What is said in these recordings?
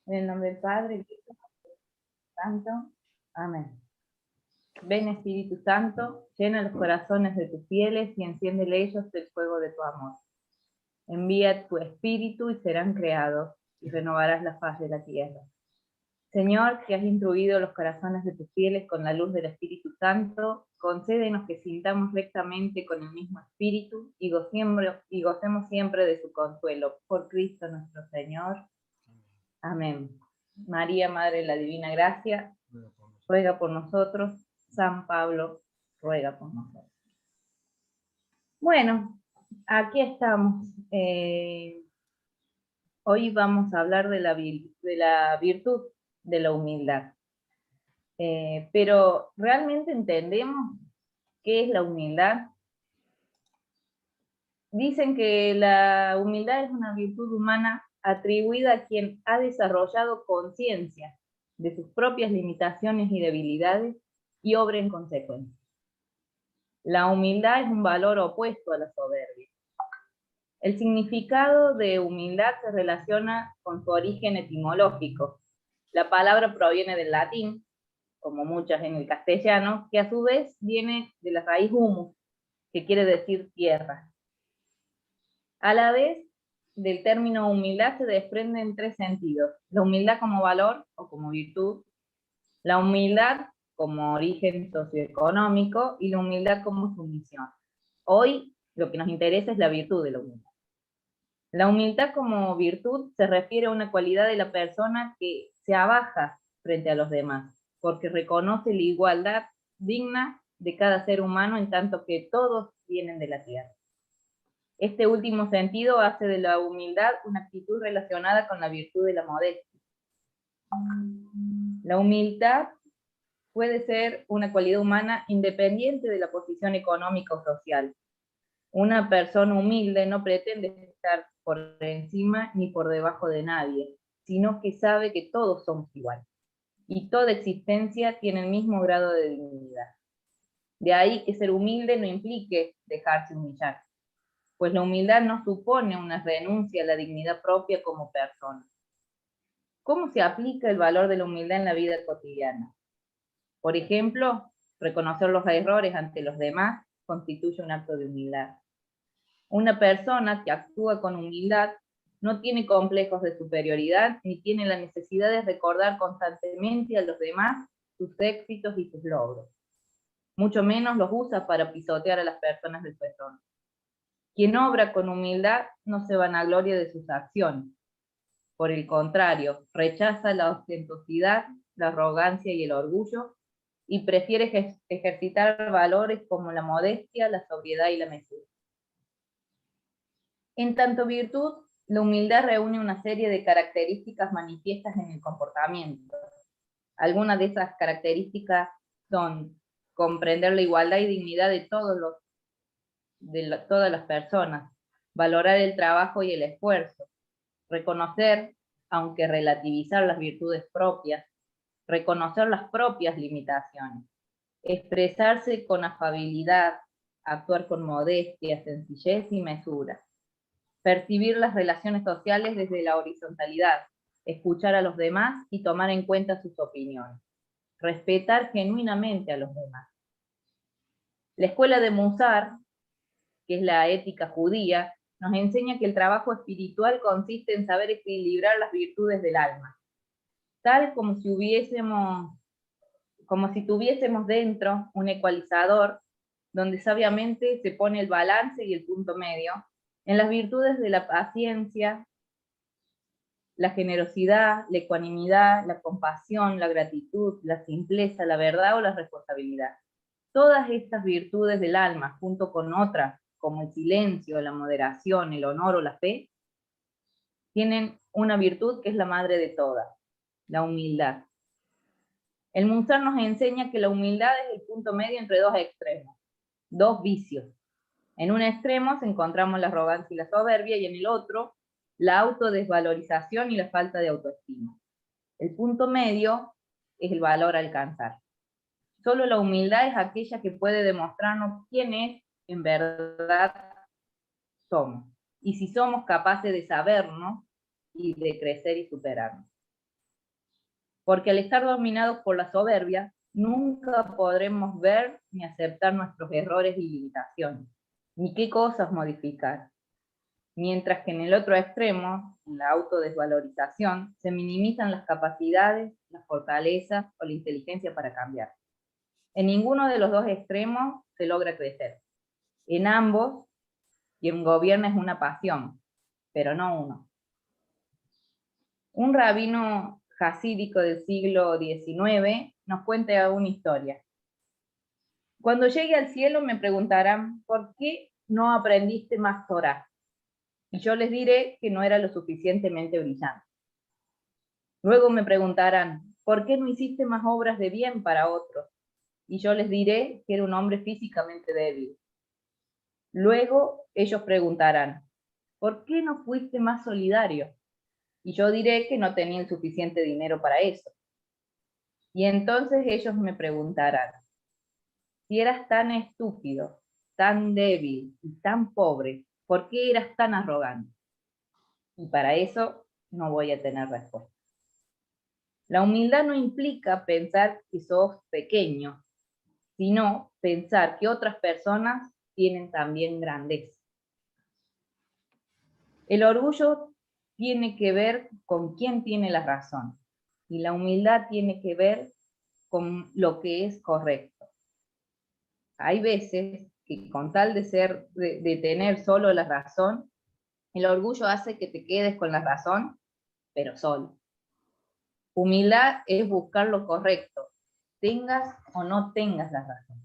En el nombre del Padre, del Hijo, y del Espíritu Santo. Amén. Ven, Espíritu Santo, llena los corazones de tus fieles y enciéndele ellos el fuego de tu amor. Envía tu Espíritu y serán creados, y renovarás la faz de la tierra. Señor, que has instruido los corazones de tus fieles con la luz del Espíritu Santo, concédenos que sintamos rectamente con el mismo Espíritu y gocemos siempre de su consuelo. Por Cristo nuestro Señor. Amén. María, Madre de la Divina Gracia, ruega por nosotros. San Pablo, ruega por nosotros. Bueno, aquí estamos. Hoy vamos a hablar de la virtud de la humildad. Pero ¿realmente entendemos qué es la humildad? Dicen que la humildad es una virtud humana atribuida a quien ha desarrollado conciencia de sus propias limitaciones y debilidades y obra en consecuencia. La humildad es un valor opuesto a la soberbia. El significado de humildad se relaciona con su origen etimológico. La palabra proviene del latín, como muchas en el castellano, que a su vez viene de la raíz humus, que quiere decir tierra. A la vez, del término humildad se desprende en tres sentidos: la humildad como valor o como virtud, la humildad como origen socioeconómico y la humildad como sumisión. Hoy lo que nos interesa es la virtud de la humildad. La humildad como virtud se refiere a una cualidad de la persona que se abaja frente a los demás, porque reconoce la igualdad digna de cada ser humano en tanto que todos vienen de la tierra. Este último sentido hace de la humildad una actitud relacionada con la virtud de la modestia. La humildad puede ser una cualidad humana independiente de la posición económica o social. Una persona humilde no pretende estar por encima ni por debajo de nadie, sino que sabe que todos somos iguales y toda existencia tiene el mismo grado de dignidad. De ahí que ser humilde no implique dejarse humillar, pues la humildad no supone una renuncia a la dignidad propia como persona. ¿Cómo se aplica el valor de la humildad en la vida cotidiana? Por ejemplo, reconocer los errores ante los demás constituye un acto de humildad. Una persona que actúa con humildad no tiene complejos de superioridad ni tiene la necesidad de recordar constantemente a los demás sus éxitos y sus logros. Mucho menos los usa para pisotear a las personas de su entorno. Quien obra con humildad no se vanagloria de sus acciones. Por el contrario, rechaza la ostentosidad, la arrogancia y el orgullo y prefiere ejercitar valores como la modestia, la sobriedad y la mesura. En tanto virtud, la humildad reúne una serie de características manifiestas en el comportamiento. Algunas de esas características son comprender la igualdad y dignidad de todas las personas, valorar el trabajo y el esfuerzo, reconocer, aunque relativizar las virtudes propias, reconocer las propias limitaciones, expresarse con afabilidad, actuar con modestia, sencillez y mesura, percibir las relaciones sociales desde la horizontalidad, escuchar a los demás y tomar en cuenta sus opiniones, respetar genuinamente a los demás. La escuela de Musar, que es la ética judía, nos enseña que el trabajo espiritual consiste en saber equilibrar las virtudes del alma, tal como si tuviésemos dentro un ecualizador donde sabiamente se pone el balance y el punto medio en las virtudes de la paciencia, la generosidad, la ecuanimidad, la compasión, la gratitud, la simpleza, la verdad o la responsabilidad. Todas estas virtudes del alma, junto con otras como el silencio, la moderación, el honor o la fe, tienen una virtud que es la madre de todas, la humildad. El Musar nos enseña que la humildad es el punto medio entre dos extremos, dos vicios. En un extremo encontramos la arrogancia y la soberbia, y en el otro, la autodesvalorización y la falta de autoestima. El punto medio es el valor a alcanzar. Solo la humildad es aquella que puede demostrarnos quiénes en verdad somos, y si somos capaces de sabernos y de crecer y superarnos. porque al estar dominados por la soberbia, nunca podremos ver ni aceptar nuestros errores y limitaciones, ni qué cosas modificar. Mientras que en el otro extremo, en la autodesvalorización, se minimizan las capacidades, la fortaleza o la inteligencia para cambiar. En ninguno de los dos extremos se logra crecer. En ambos, quien gobierna es una pasión, pero no uno. Un rabino jasídico del siglo XIX nos cuenta una historia. Cuando llegue al cielo me preguntarán, ¿por qué no aprendiste más Torá? Y yo les diré que no era lo suficientemente brillante. Luego me preguntarán, ¿por qué no hiciste más obras de bien para otros? Y yo les diré que era un hombre físicamente débil. Luego ellos preguntarán, ¿por qué no fuiste más solidario? Y yo diré que no tenía el suficiente dinero para eso. Y entonces ellos me preguntarán, si eras tan estúpido, tan débil y tan pobre, ¿por qué eras tan arrogante? Y para eso no voy a tener respuesta. La humildad no implica pensar que sos pequeño, sino pensar que otras personas tienen también grandeza. El orgullo tiene que ver con quién tiene la razón, y la humildad tiene que ver con lo que es correcto. Hay veces que con tal de tener solo la razón, el orgullo hace que te quedes con la razón, pero solo. Humildad es buscar lo correcto, tengas o no tengas la razón.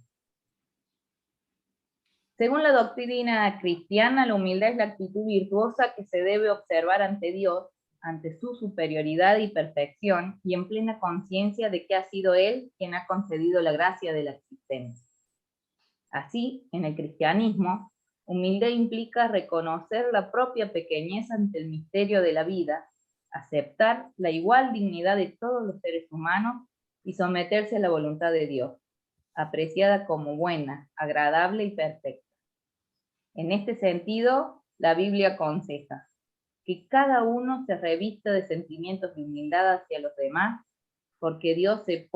Según la doctrina cristiana, la humildad es la actitud virtuosa que se debe observar ante Dios, ante su superioridad y perfección, y en plena conciencia de que ha sido Él quien ha concedido la gracia de la existencia. Así, en el cristianismo, humildad implica reconocer la propia pequeñez ante el misterio de la vida, aceptar la igual dignidad de todos los seres humanos y someterse a la voluntad de Dios, apreciada como buena, agradable y perfecta. En este sentido, la Biblia aconseja que cada uno se revista de sentimientos de humildad hacia los demás, porque Dios se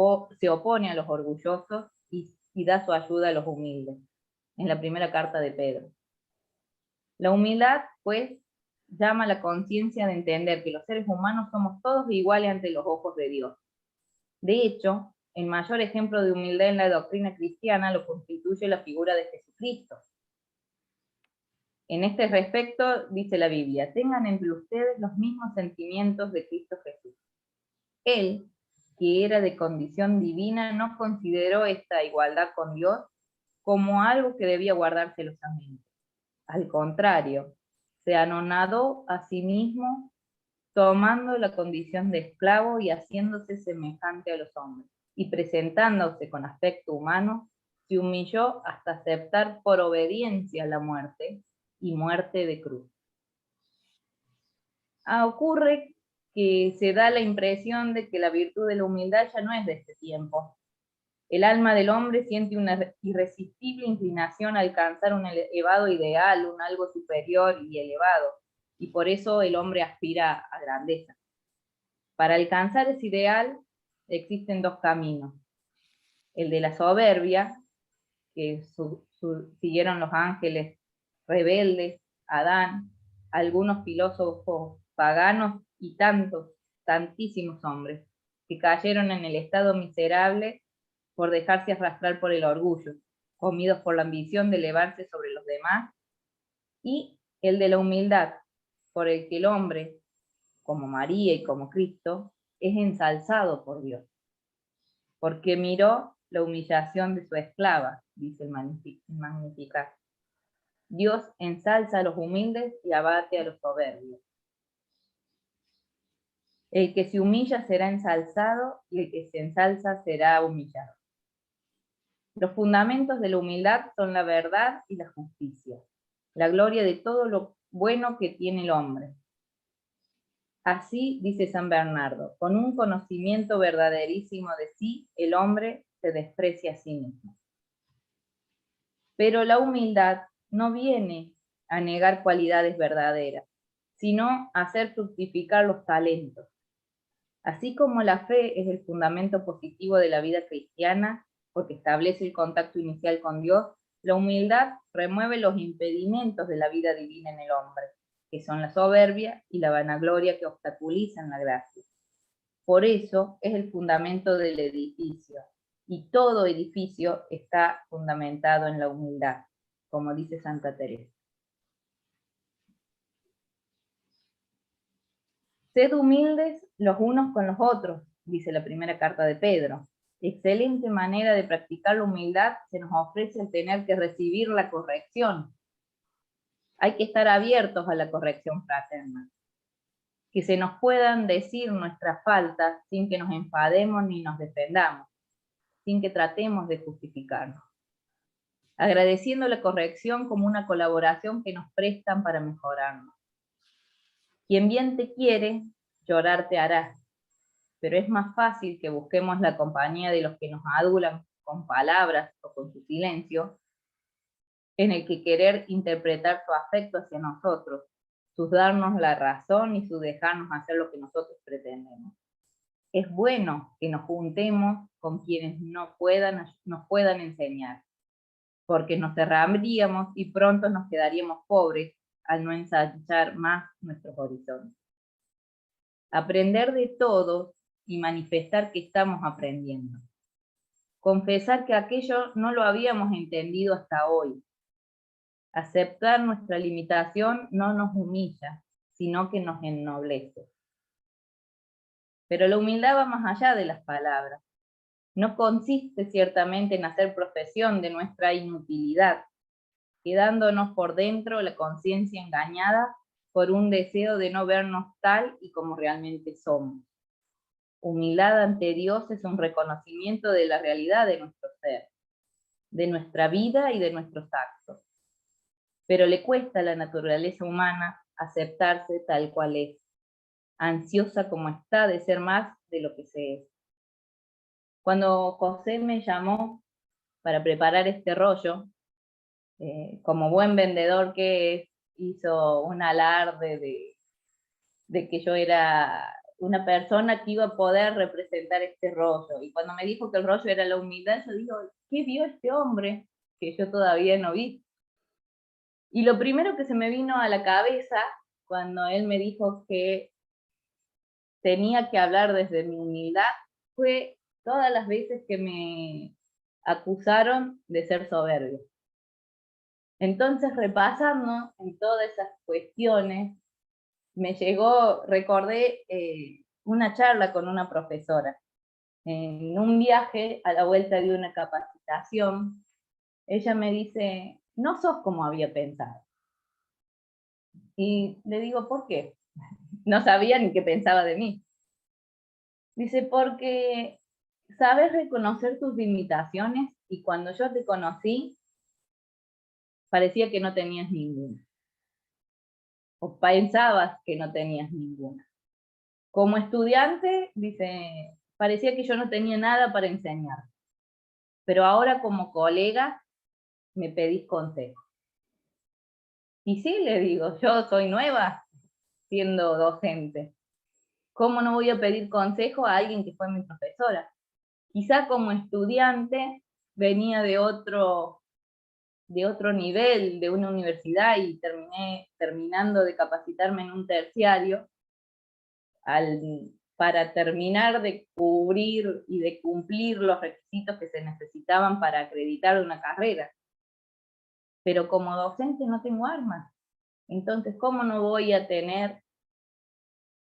opone a los orgullosos y da su ayuda a los humildes, en la primera carta de Pedro. La humildad, pues, llama a la conciencia de entender que los seres humanos somos todos iguales ante los ojos de Dios. De hecho, el mayor ejemplo de humildad en la doctrina cristiana lo constituye la figura de Jesucristo. En este respecto, dice la Biblia, tengan entre ustedes los mismos sentimientos de Cristo Jesús. Él, que era de condición divina, no consideró esta igualdad con Dios como algo que debía guardar celosamente. Al contrario, se anonadó a sí mismo, tomando la condición de esclavo y haciéndose semejante a los hombres, y presentándose con aspecto humano, se humilló hasta aceptar por obediencia la muerte, y muerte de cruz. Ocurre que se da la impresión de que la virtud de la humildad ya no es de este tiempo. El alma del hombre siente una irresistible inclinación a alcanzar un elevado ideal, un algo superior y elevado, y por eso el hombre aspira a grandeza. Para alcanzar ese ideal existen dos caminos. El de la soberbia, que siguieron los ángeles rebeldes, Adán, algunos filósofos paganos y tantísimos hombres, que cayeron en el estado miserable por dejarse arrastrar por el orgullo, comidos por la ambición de elevarse sobre los demás, y el de la humildad, por el que el hombre, como María y como Cristo, es ensalzado por Dios, porque miró la humillación de su esclava, dice el Magnificat. Dios ensalza a los humildes y abate a los soberbios. El que se humilla será ensalzado y el que se ensalza será humillado. Los fundamentos de la humildad son la verdad y la justicia, la gloria de todo lo bueno que tiene el hombre. Así dice San Bernardo, con un conocimiento verdaderísimo de sí, el hombre se desprecia a sí mismo. Pero la humildad no viene a negar cualidades verdaderas, sino a hacer fructificar los talentos. Así como la fe es el fundamento positivo de la vida cristiana, porque establece el contacto inicial con Dios, la humildad remueve los impedimentos de la vida divina en el hombre, que son la soberbia y la vanagloria que obstaculizan la gracia. Por eso es el fundamento del edificio, y todo edificio está fundamentado en la humildad, como dice Santa Teresa. Sed humildes los unos con los otros, dice la primera carta de Pedro. Excelente manera de practicar la humildad se nos ofrece el tener que recibir la corrección. Hay que estar abiertos a la corrección fraterna. Que se nos puedan decir nuestras faltas sin que nos enfademos ni nos defendamos, sin que tratemos de justificarnos. Agradeciendo la corrección como una colaboración que nos prestan para mejorarnos. Quien bien te quiere, llorar te hará, pero es más fácil que busquemos la compañía de los que nos adulan con palabras o con su silencio, en el que querer interpretar su afecto hacia nosotros, su darnos la razón y su dejarnos hacer lo que nosotros pretendemos. Es bueno que nos juntemos con quienes nos puedan enseñar, porque nos cerraríamos y pronto nos quedaríamos pobres al no ensanchar más nuestros horizontes. Aprender de todos y manifestar que estamos aprendiendo. Confesar que aquello no lo habíamos entendido hasta hoy. Aceptar nuestra limitación no nos humilla, sino que nos ennoblece. Pero la humildad va más allá de las palabras. No consiste ciertamente en hacer profesión de nuestra inutilidad, quedándonos por dentro la conciencia engañada por un deseo de no vernos tal y como realmente somos. Humildad ante Dios es un reconocimiento de la realidad de nuestro ser, de nuestra vida y de nuestros actos. Pero le cuesta a la naturaleza humana aceptarse tal cual es, ansiosa como está de ser más de lo que se es. Cuando José me llamó para preparar este rollo, como buen vendedor que es, hizo un alarde de que yo era una persona que iba a poder representar este rollo. Y cuando me dijo que el rollo era la humildad, yo digo, ¿qué vio este hombre que yo todavía no vi? Y lo primero que se me vino a la cabeza cuando él me dijo que tenía que hablar desde mi humildad fue todas las veces que me acusaron de ser soberbio. Entonces, repasando en todas esas cuestiones, me llegó, recordé una charla con una profesora. En un viaje a la vuelta de una capacitación, ella me dice, no sos como había pensado. Y le digo, ¿por qué? No sabía ni qué pensaba de mí. Dice, porque sabes reconocer tus limitaciones y cuando yo te conocí, parecía que no tenías ninguna. O pensabas que no tenías ninguna. Como estudiante, dice, parecía que yo no tenía nada para enseñar. Pero ahora como colega, me pedís consejo. Y sí, le digo, yo soy nueva siendo docente. ¿Cómo no voy a pedir consejo a alguien que fue mi profesora? Quizá como estudiante venía de otro nivel, de una universidad, y terminé terminando de capacitarme en un terciario, para terminar de cubrir y de cumplir los requisitos que se necesitaban para acreditar una carrera. Pero como docente no tengo armas. Entonces, ¿cómo no voy a tener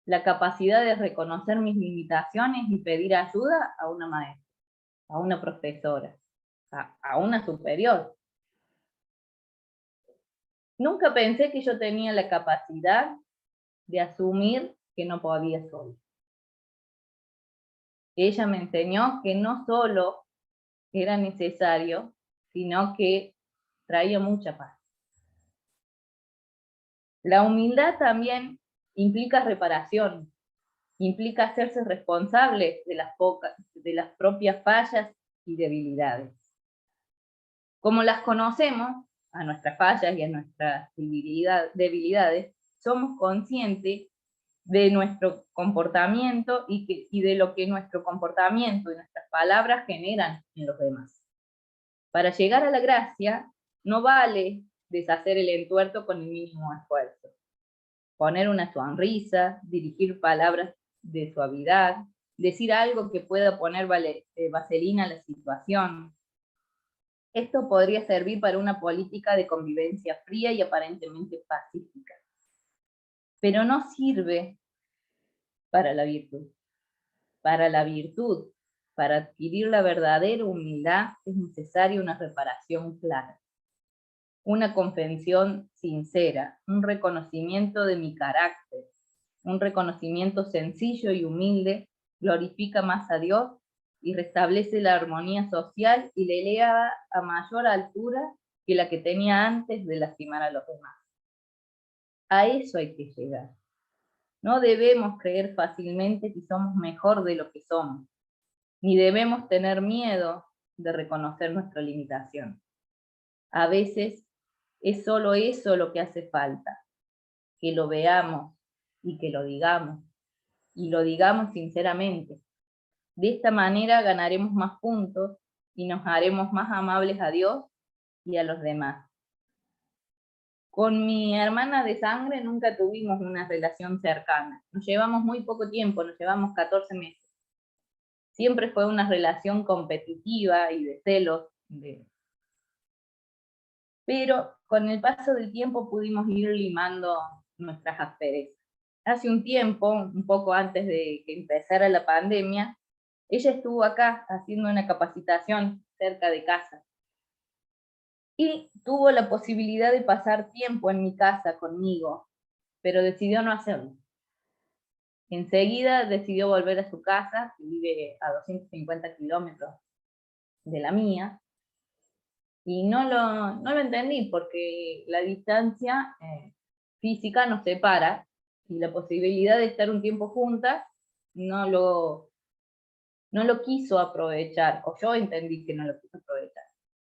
la capacidad de reconocer mis limitaciones y pedir ayuda a una maestra, a una profesora, a una superior? Nunca pensé que yo tenía la capacidad de asumir que no podía sola. Ella me enseñó que no solo era necesario, sino que traía mucha paz. La humildad también implica reparación, implica hacerse responsable de las propias fallas y debilidades. Como las conocemos, a nuestras fallas y a nuestras debilidades, somos conscientes de nuestro comportamiento y de lo que nuestro comportamiento y nuestras palabras generan en los demás. Para llegar a la gracia, no vale deshacer el entuerto con el mínimo esfuerzo. Poner una sonrisa, dirigir palabras de suavidad, decir algo que pueda poner vaselina a la situación. Esto podría servir para una política de convivencia fría y aparentemente pacífica. Pero no sirve para la virtud. Para la virtud, para adquirir la verdadera humildad, es necesaria una reparación clara, una confesión sincera, un reconocimiento de mi carácter, un reconocimiento sencillo y humilde, glorifica más a Dios y restablece la armonía social y le eleva a mayor altura que la que tenía antes de lastimar a los demás. A eso hay que llegar. No debemos creer fácilmente que somos mejor de lo que somos, ni debemos tener miedo de reconocer nuestra limitación. A veces es solo eso lo que hace falta, que lo veamos y que lo digamos, y lo digamos sinceramente. De esta manera ganaremos más puntos y nos haremos más amables a Dios y a los demás. Con mi hermana de sangre nunca tuvimos una relación cercana. Nos llevamos muy poco tiempo, nos llevamos 14 meses. Siempre fue una relación competitiva y de celos. Pero con el paso del tiempo pudimos ir limando nuestras asperezas. Hace un tiempo, un poco antes de que empezara la pandemia, ella estuvo acá haciendo una capacitación cerca de casa. Y tuvo la posibilidad de pasar tiempo en mi casa conmigo, pero decidió no hacerlo. Enseguida decidió volver a su casa, que vive a 250 kilómetros de la mía, y no lo entendí porque la distancia física nos separa y la posibilidad de estar un tiempo juntas no lo quiso aprovechar, o yo entendí que no lo quiso aprovechar.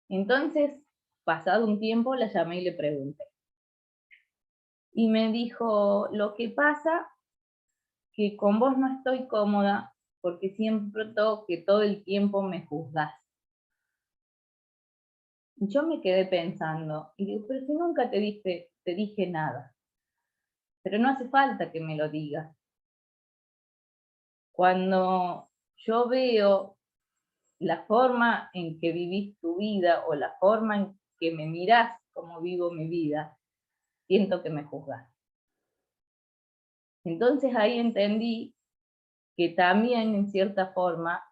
Entonces, pasado un tiempo, la llamé y le pregunté. Y me dijo, lo que pasa que con vos no estoy cómoda porque siento que todo el tiempo me juzgás. Y yo me quedé pensando, y digo, pero si nunca te dije nada, pero no hace falta que me lo digas. Cuando yo veo la forma en que vivís tu vida o la forma en que me mirás como vivo mi vida, siento que me juzgás. Entonces ahí entendí que también en cierta forma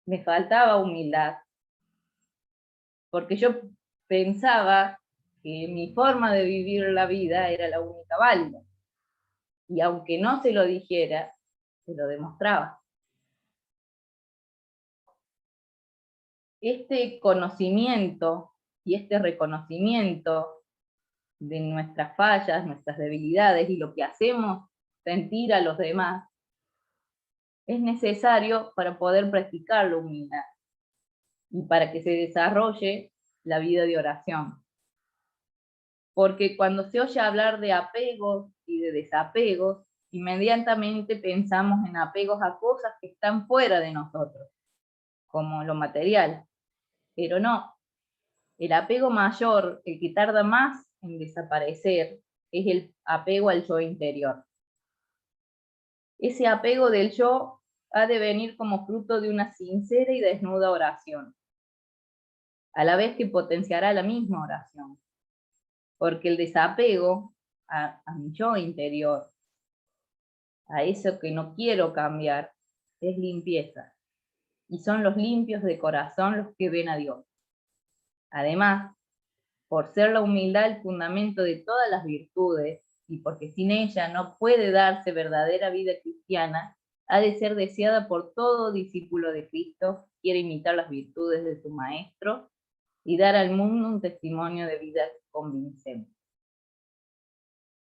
me faltaba humildad, porque yo pensaba que mi forma de vivir la vida era la única válida. Y aunque no se lo dijera, se lo demostraba. Este conocimiento y este reconocimiento de nuestras fallas, nuestras debilidades y lo que hacemos sentir a los demás, es necesario para poder practicar la humildad y para que se desarrolle la vida de oración. Porque cuando se oye hablar de apegos y de desapegos, inmediatamente pensamos en apegos a cosas que están fuera de nosotros, como lo material. Pero no, el apego mayor, el que tarda más en desaparecer, es el apego al yo interior. Ese apego del yo ha de venir como fruto de una sincera y desnuda oración, a la vez que potenciará la misma oración. Porque el desapego a mi yo interior, a eso que no quiero cambiar, es limpieza. Y son los limpios de corazón los que ven a Dios. Además, por ser la humildad el fundamento de todas las virtudes, y porque sin ella no puede darse verdadera vida cristiana, ha de ser deseada por todo discípulo de Cristo que quiere imitar las virtudes de su Maestro y dar al mundo un testimonio de vida convincente.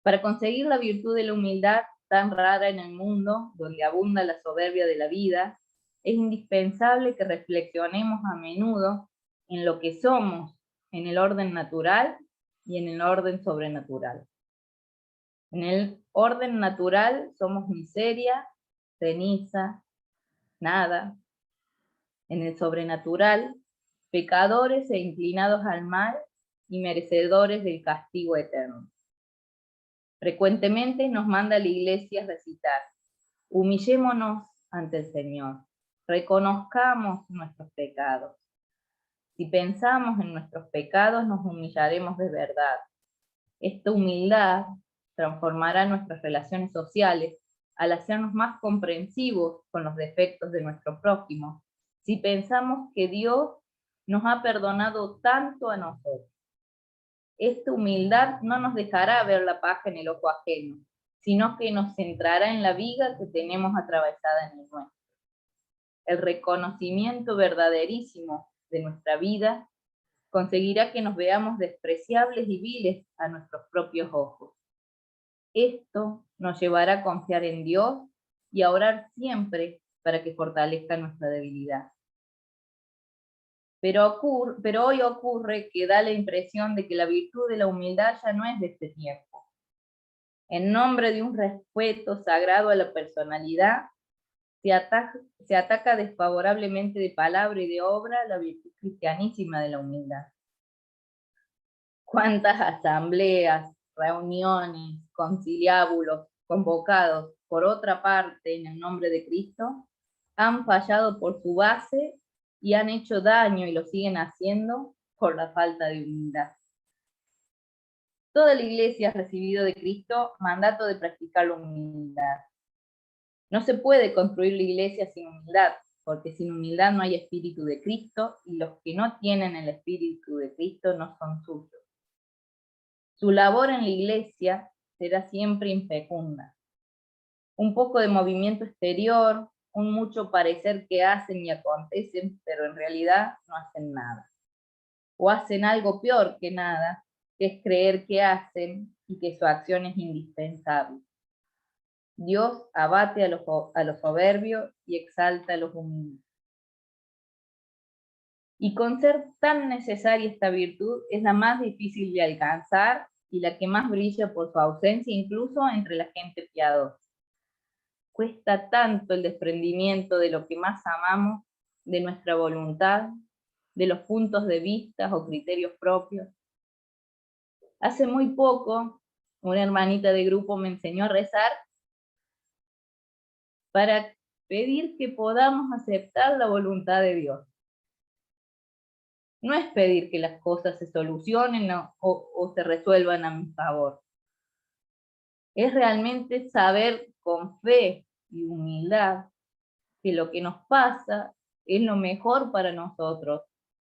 Para conseguir la virtud de la humildad, tan rara en el mundo, donde abunda la soberbia de la vida, es indispensable que reflexionemos a menudo en lo que somos en el orden natural y en el orden sobrenatural. En el orden natural somos miseria, ceniza, nada. En el sobrenatural, pecadores e inclinados al mal y merecedores del castigo eterno. Frecuentemente nos manda la Iglesia a recitar: humillémonos ante el Señor, reconozcamos nuestros pecados. Si pensamos en nuestros pecados, nos humillaremos de verdad. Esta humildad transformará nuestras relaciones sociales al hacernos más comprensivos con los defectos de nuestro prójimo, si pensamos que Dios nos ha perdonado tanto a nosotros. Esta humildad no nos dejará ver la paja en el ojo ajeno, sino que nos centrará en la viga que tenemos atravesada en el nuestro. El reconocimiento verdaderísimo de nuestra vida conseguirá que nos veamos despreciables y viles a nuestros propios ojos. Esto nos llevará a confiar en Dios y a orar siempre para que fortalezca nuestra debilidad. Pero hoy ocurre que da la impresión de que la virtud de la humildad ya no es de este tiempo. En nombre de un respeto sagrado a la personalidad, se ataca desfavorablemente de palabra y de obra la virtud cristianísima de la humildad. ¿Cuántas asambleas, reuniones, conciliábulos, convocados por otra parte en el nombre de Cristo, han fallado por su base y han hecho daño y lo siguen haciendo por la falta de humildad? Toda la Iglesia ha recibido de Cristo mandato de practicar la humildad. No se puede construir la Iglesia sin humildad, porque sin humildad no hay espíritu de Cristo, y los que no tienen el espíritu de Cristo no son suyos. Su labor en la Iglesia será siempre infecunda. Un poco de movimiento exterior, un mucho parecer que hacen y acontecen, pero en realidad no hacen nada. O hacen algo peor que nada, que es creer que hacen y que su acción es indispensable. Dios abate a los soberbios y exalta a los humildes. Y con ser tan necesaria esta virtud, es la más difícil de alcanzar y la que más brilla por su ausencia, incluso entre la gente piadosa. Cuesta tanto el desprendimiento de lo que más amamos, de nuestra voluntad, de los puntos de vista o criterios propios. Hace muy poco, una hermanita de grupo me enseñó a rezar para pedir que podamos aceptar la voluntad de Dios. No es pedir que las cosas se solucionen o se resuelvan a mi favor. Es realmente saber con fe y humildad que lo que nos pasa es lo mejor para nosotros,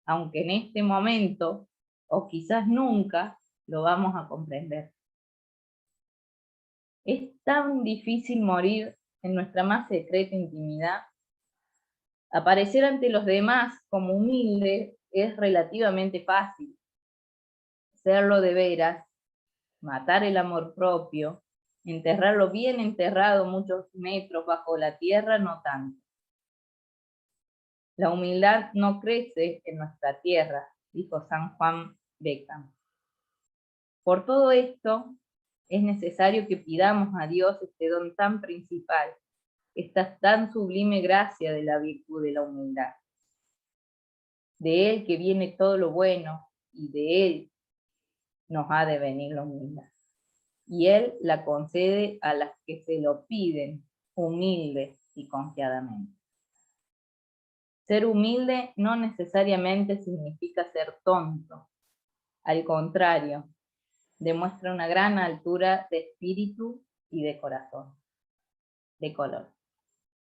aunque en este momento, o quizás nunca, lo vamos a comprender. Es tan difícil morir en nuestra más secreta intimidad. Aparecer ante los demás como humilde es relativamente fácil. Serlo de veras, matar el amor propio, enterrarlo bien enterrado muchos metros bajo la tierra, no tanto. La humildad no crece en nuestra tierra, dijo San Juan Beckham. Por todo esto, es necesario que pidamos a Dios este don tan principal, esta tan sublime gracia de la virtud de la humildad. De Él que viene todo lo bueno, y de Él nos ha de venir la humildad. Y Él la concede a las que se lo piden, humildes y confiadamente. Ser humilde no necesariamente significa ser tonto. Al contrario, demuestra una gran altura de espíritu y de corazón, de color.